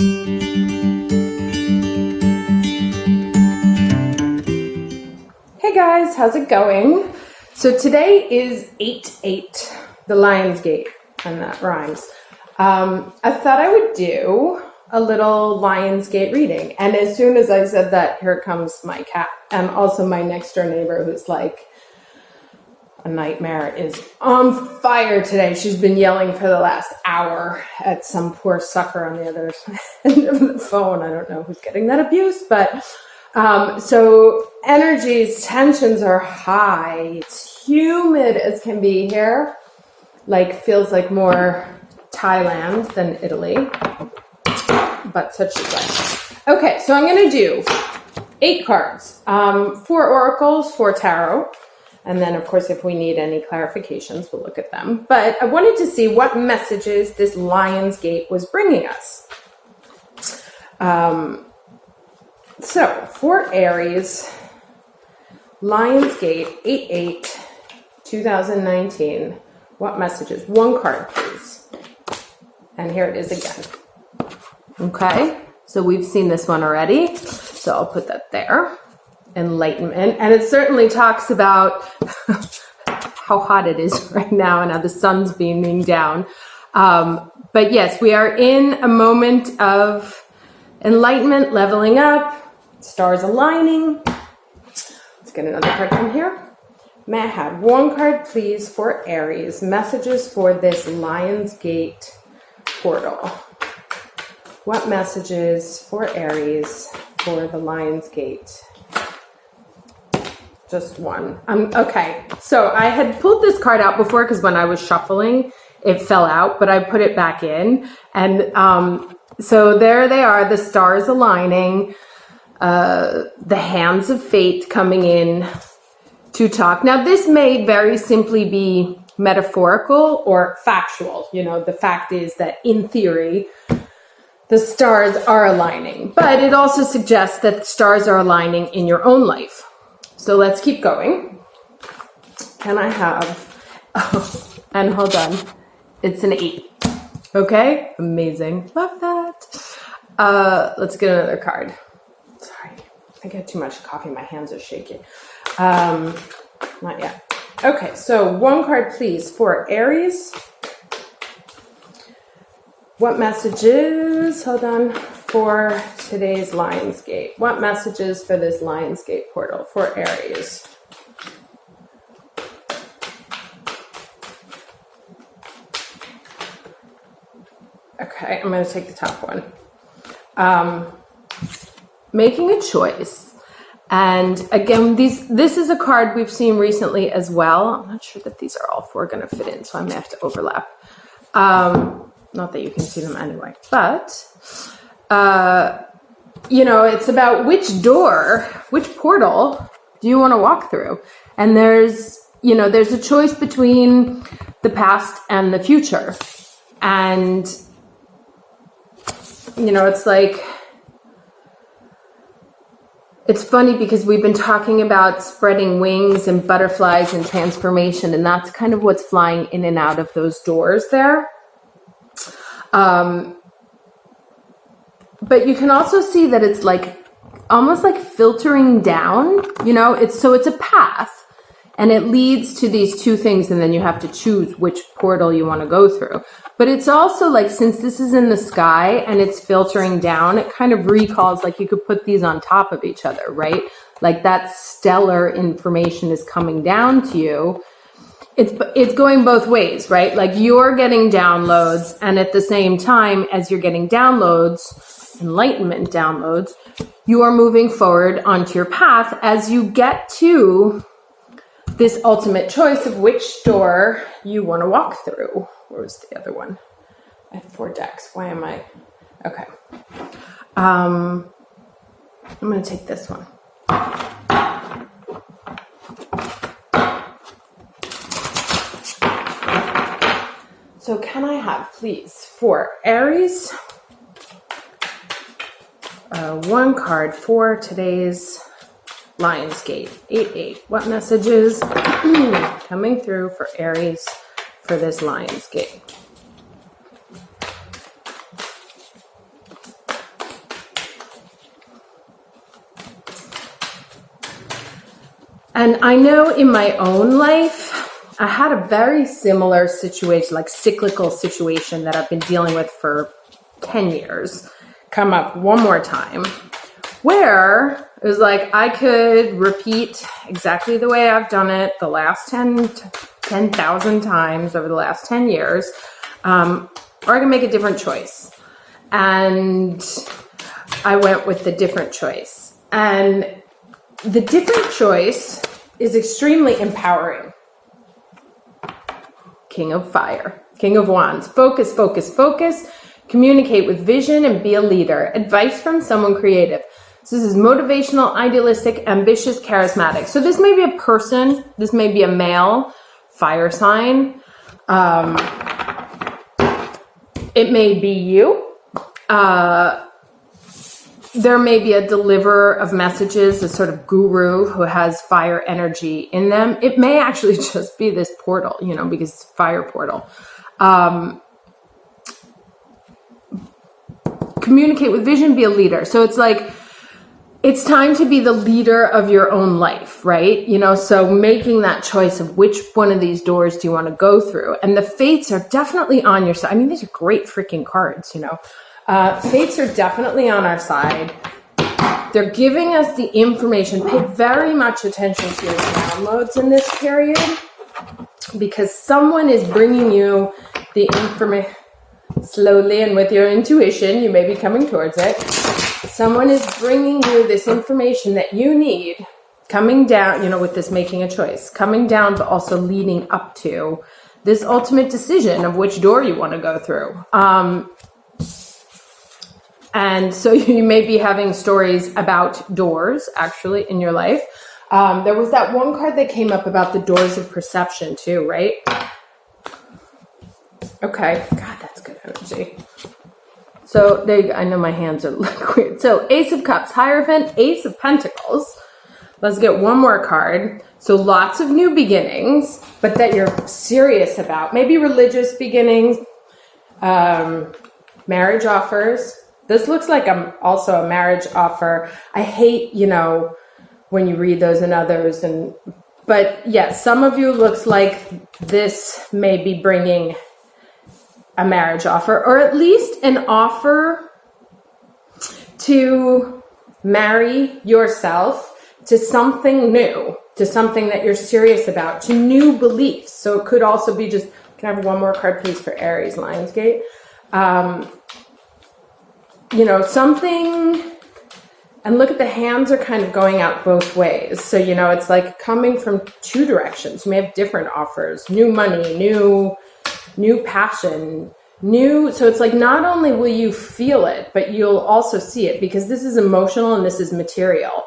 Hey guys, how's it going? So today is 8/8, the Lionsgate, and that rhymes. I thought I would do a little Lionsgate reading, and as soon as I said that, here comes my cat, and also my next door neighbor who's like a nightmare, is on fire today. She's been yelling for the last hour at some poor sucker on the other end of the phone. I don't know who's getting that abuse, but so energies, tensions are high. It's humid as can be here. Like, feels like more Thailand than Italy. But such is life. Okay, so I'm going to do 8 cards. 4 oracles, 4 tarot. And then, of course, if we need any clarifications, we'll look at them. But I wanted to see what messages this Lionsgate was bringing us. So, for Aries, Lionsgate 8/8, 2019. What messages? 1 card, please. And here it is again. Okay, so we've seen this one already. So I'll put that there. Enlightenment. And it certainly talks about how hot it is right now and how the sun's beaming down. But yes, we are in a moment of enlightenment, leveling up, stars aligning. Let's get another card from here. May I have 1 card, please, for Aries? Messages for this Lionsgate portal. What messages for Aries for the Lionsgate? Just 1. Okay, so I had pulled this card out before because when I was shuffling, it fell out, but I put it back in. And so there they are, the stars aligning, the hands of fate coming in to talk. Now, this may very simply be metaphorical or factual. You know, the fact is that in theory, the stars are aligning, but it also suggests that stars are aligning in your own life. So let's keep going. Can I have, and hold on, it's an 8. Okay, amazing. Love that. Let's get another card. Sorry, I get too much coffee. My hands are shaky. Not yet. Okay, so 1 card, please, for Aries. What messages, hold on, for today's Lionsgate? What messages for this Lionsgate portal for Aries? Okay, I'm going to take the top one. Making a choice. And again, this is a card we've seen recently as well. I'm not sure that these are all 4 going to fit in, so I may have to overlap. Not that you can see them anyway. But, you know, it's about which door, which portal do you want to walk through? And there's a choice between the past and the future. And, you know, it's like, it's funny because we've been talking about spreading wings and butterflies and transformation, and that's kind of what's flying in and out of those doors there. But you can also see that it's like almost like filtering down, you know, it's a path and it leads to these 2 things, and then you have to choose which portal you want to go through. But it's also like, since this is in the sky and it's filtering down, it kind of recalls, like, you could put these on top of each other, right? Like, that stellar information is coming down to you. It's going both ways, right? Like, you're getting downloads, and at the same time as you're getting downloads, enlightenment downloads, you are moving forward onto your path as you get to this ultimate choice of which door you want to walk through. Where was the other one? I have 4 decks. Why am I? Okay. I'm going to take this one. So can I have, please, for Aries, 1 card for today's Lionsgate 8/8. What messages coming through for Aries for this Lionsgate? And I know in my own life, I had a very similar situation, like cyclical situation that I've been dealing with for 10 years, come up one more time, where it was like I could repeat exactly the way I've done it the last 10,000 times over the last 10 years, or I can make a different choice. And I went with the different choice. And the different choice is extremely empowering. King of Fire, King of Wands. Focus, focus, focus. Communicate with vision and be a leader. Advice from someone creative. So this is motivational, idealistic, ambitious, charismatic. So this may be a person. This may be a male fire sign. It may be you. There may be a deliverer of messages, a sort of guru who has fire energy in them. It may actually just be this portal, because it's a fire portal. Communicate with vision, be a leader. So it's like, it's time to be the leader of your own life, right? So making that choice of which one of these doors do you want to go through. And the fates are definitely on your side. I mean, these are great freaking cards, Fates are definitely on our side. They're giving us the information. Pay very much attention to your downloads in this period, because someone is bringing you the information slowly, and with your intuition, you may be coming towards it. Someone is bringing you this information that you need, coming down, with this making a choice, coming down, but also leading up to this ultimate decision of which door you want to go through. And so you may be having stories about doors, actually, in your life. There was that one card that came up about the doors of perception, too, right? Okay. God, that's good energy. So there you go. I know my hands are like weird. So Ace of Cups, Hierophant, Ace of Pentacles. Let's get one more card. So lots of new beginnings, but that you're serious about. Maybe religious beginnings, marriage offers. This looks like also a marriage offer. I hate, when you read those and others. But yes, some of you looks like this may be bringing a marriage offer, or at least an offer to marry yourself to something new, to something that you're serious about, to new beliefs. So it could also be just, can I have one more card, please, for Aries, Lionsgate? Something, and look at the hands are kind of going out both ways. So, it's like coming from two directions. You may have different offers, new money, new passion, so it's like, not only will you feel it, but you'll also see it, because this is emotional and this is material.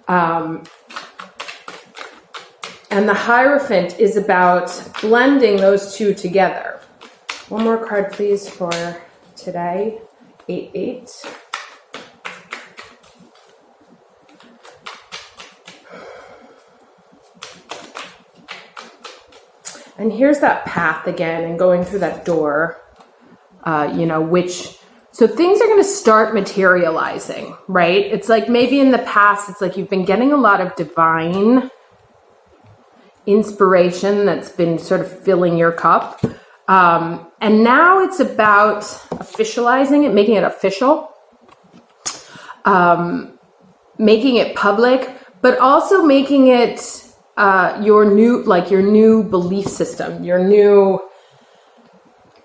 And the Hierophant is about blending those two together. One more card, please, for today. 8-8. And here's that path again, and going through that door, so things are going to start materializing, right? It's like maybe in the past, it's like you've been getting a lot of divine inspiration that's been sort of filling your cup. And now it's about officializing it, making it official, making it public, but also making it your new belief system,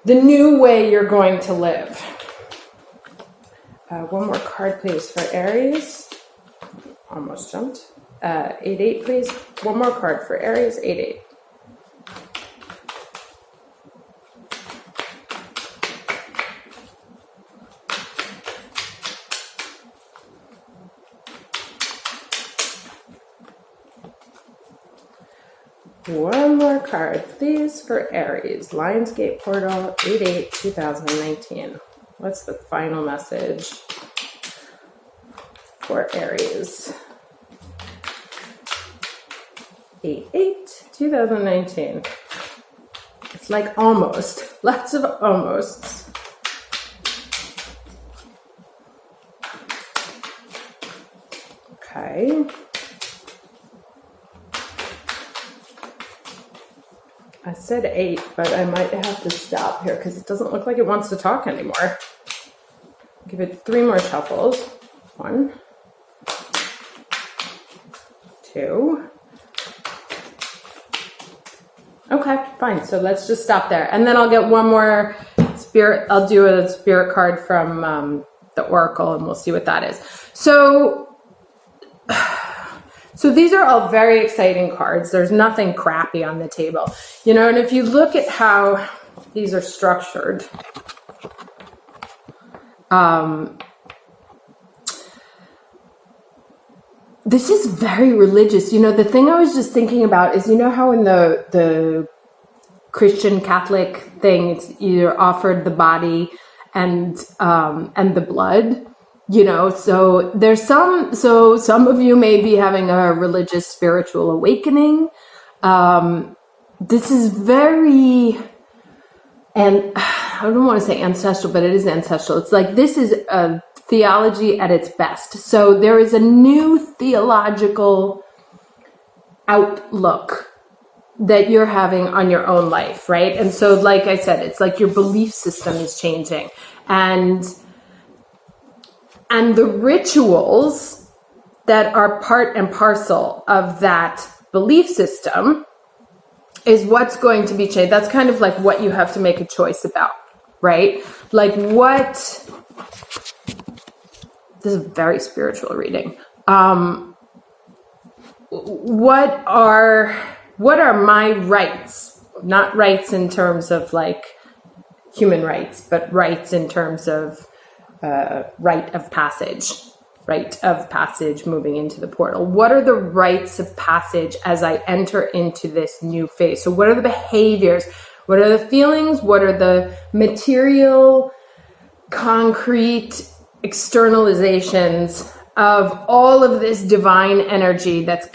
the new way you're going to live. One more card, please, for Aries. Almost jumped. 8-8, please. One more card for Aries, 8-8. One more card, please, for Aries. Lionsgate Portal, 8/8/2019. What's the final message for Aries? 8/8/2019. It's like almost. Lots of almosts. Okay. I said 8, but I might have to stop here because it doesn't look like it wants to talk anymore. Give it 3 more shuffles. 1, 2. Okay, fine. So let's just stop there. And then I'll get one more spirit. I'll do a spirit card from the Oracle and we'll see what that is. So these are all very exciting cards. There's nothing crappy on the table. You know, and if you look at how these are structured, this is very religious. You know, the thing I was just thinking about is, you know how in the Christian Catholic thing, it's you're offered the body and the blood, you know, so there's some of you may be having a religious spiritual awakening. This is very, and I don't want to say ancestral, but it is ancestral. It's like, this is a theology at its best. So there is a new theological outlook that you're having on your own life, right? And so, like I said, it's like your belief system is changing, and the rituals that are part and parcel of that belief system is what's going to be changed. That's kind of like what you have to make a choice about, right? Like this is a very spiritual reading. What are my rights? Not rights in terms of like human rights, but rights in terms of rite of passage moving into the portal. What are the rites of passage as I enter into this new phase? So what are the behaviors? What are the feelings? What are the material, concrete externalizations of all of this divine energy that's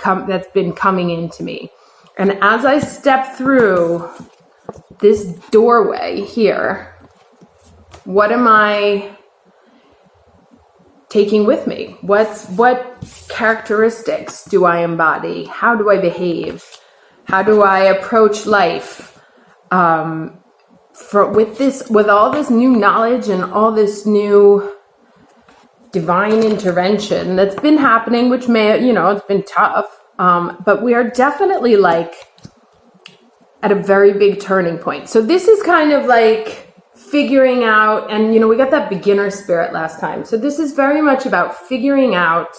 been coming into me? And as I step through this doorway here, what am I taking with me? What characteristics do I embody? How do I behave? How do I approach life? With all this new knowledge and all this new divine intervention that's been happening, which may, you know, it's been tough. But we are definitely like at a very big turning point. So this is kind of like figuring out, and you know, we got that beginner spirit last time. So this is very much about figuring out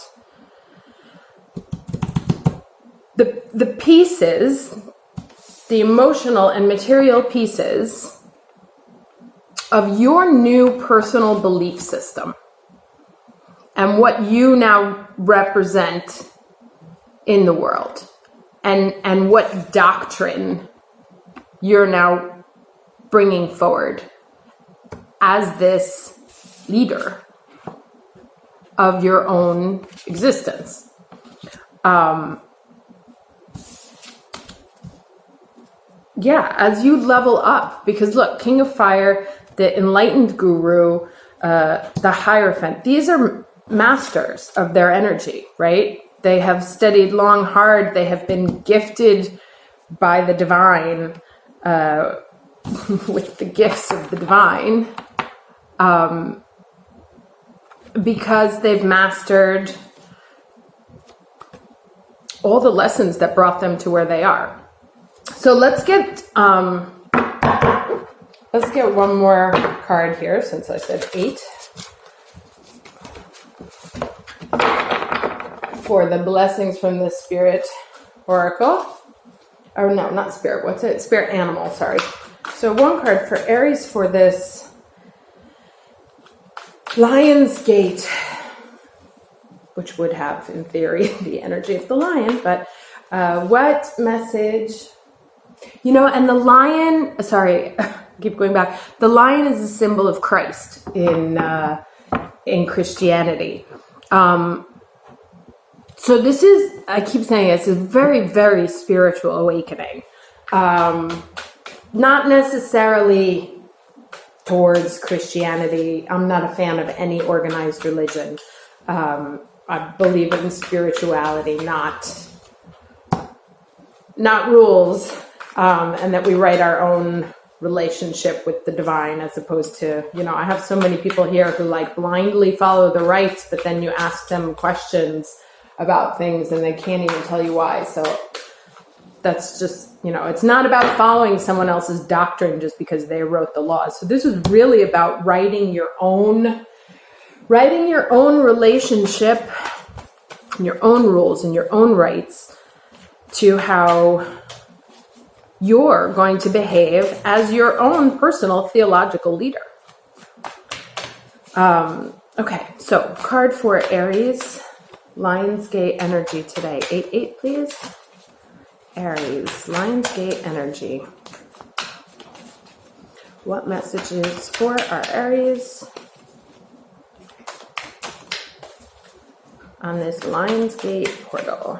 the pieces, the emotional and material pieces of your new personal belief system and what you now represent in the world, and what doctrine you're now bringing forward as this leader of your own existence. As you level up, because look, King of Fire, the enlightened guru, the Hierophant, these are masters of their energy, right? They have studied long, hard. They have been gifted by the divine with the gifts of the divine, because they've mastered all the lessons that brought them to where they are. So let's get one more card here, since I said 8. For the blessings from the Spirit Oracle. Or no, not Spirit. What's it? Spirit Animal, sorry. So one card for Aries for this Lionsgate, which would have, in theory, the energy of the lion. But what message? You know, and the lion, sorry, keep going back. The lion is a symbol of Christ in Christianity. So this is, I keep saying it's a very, very spiritual awakening. Not necessarily towards Christianity. I'm not a fan of any organized religion. I believe in spirituality, not rules and that we write our own relationship with the divine, as opposed to, I have so many people here who like blindly follow the rites, but then you ask them questions about things and they can't even tell you why. So that's just, it's not about following someone else's doctrine just because they wrote the laws. So this is really about writing your own relationship, and your own rules and your own rights to how you're going to behave as your own personal theological leader. Okay, so card for Aries, Lionsgate energy today. 8-8, please. Aries, Lionsgate energy. What messages for our Aries on this Lionsgate portal?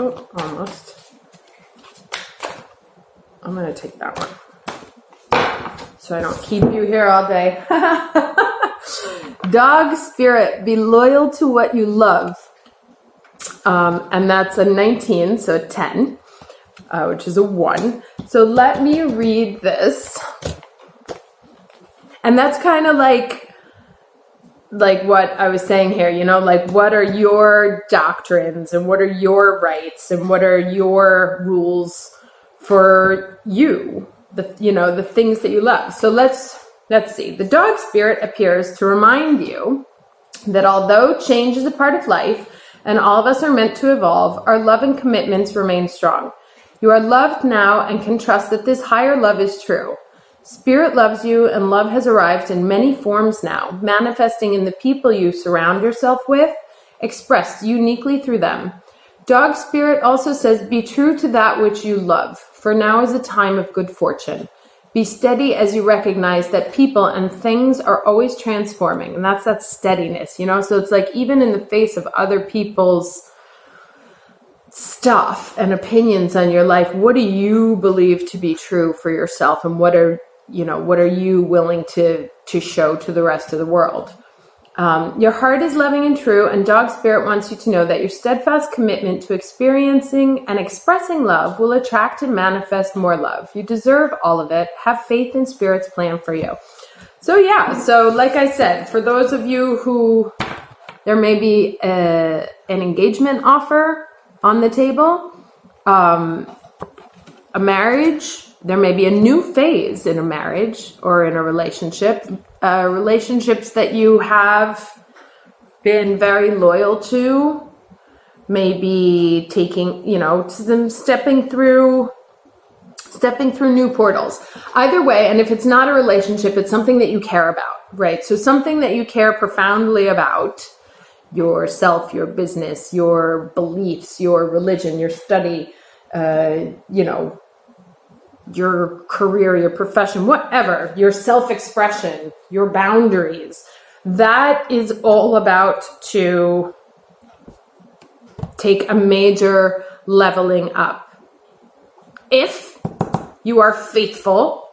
Oh, almost. I'm going to take that one so I don't keep you here all day. Dog spirit, be loyal to what you love. And that's a 19, so a 10, which is a 1. So let me read this. And that's kind of like what I was saying here, like what are your doctrines and what are your rights and what are your rules for you, the things that you love. So let's see. The dog spirit appears to remind you that although change is a part of life and all of us are meant to evolve, our love and commitments remain strong. You are loved now and can trust that this higher love is true. Spirit loves you, and love has arrived in many forms now, manifesting in the people you surround yourself with, expressed uniquely through them. Dog spirit also says, be true to that which you love, for now is a time of good fortune. Be steady as you recognize that people and things are always transforming, and that's that steadiness, So it's like even in the face of other people's stuff and opinions on your life, what do you believe to be true for yourself, and what are you willing to show to the rest of the world? Your heart is loving and true, and dog spirit wants you to know that your steadfast commitment to experiencing and expressing love will attract and manifest more love. You deserve all of it. Have faith in spirit's plan for you. So like I said, for those of you who there may be an engagement offer on the table, a marriage, there may be a new phase in a marriage or in a relationship, relationships that you have been very loyal to, maybe taking, stepping through new portals. Either way, and if it's not a relationship, it's something that you care about, right? So something that you care profoundly about, yourself, your business, your beliefs, your religion, your study, your career, your profession, whatever, your self-expression, your boundaries. That is all about to take a major leveling up. If you are faithful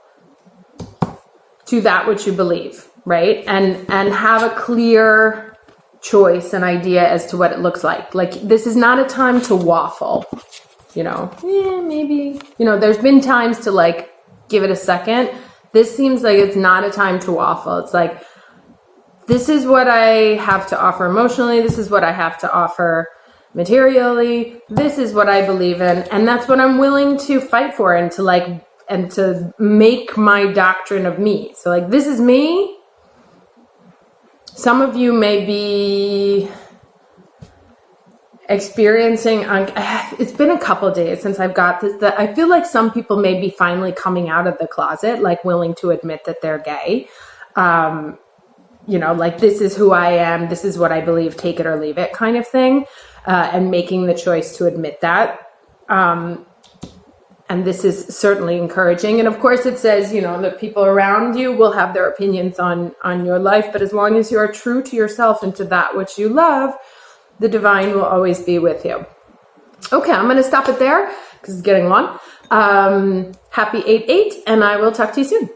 to that which you believe, right? And have a clear choice and idea as to what it looks like. Like, this is not a time to waffle. Maybe, there's been times to like give it a second. This seems like it's not a time to waffle. It's like, this is what I have to offer emotionally. This is what I have to offer materially. This is what I believe in. And that's what I'm willing to fight for and to make my doctrine of me. So like, this is me. Some of you may be experiencing, it's been a couple days since I've got this, that I feel like some people may be finally coming out of the closet, like willing to admit that they're gay. Like, this is who I am, this is what I believe, take it or leave it kind of thing, and making the choice to admit that. And this is certainly encouraging. And of course it says, the people around you will have their opinions on your life, but as long as you are true to yourself and to that which you love, the divine will always be with you. Okay, I'm going to stop it there because it's getting long. Happy 8/8, and I will talk to you soon.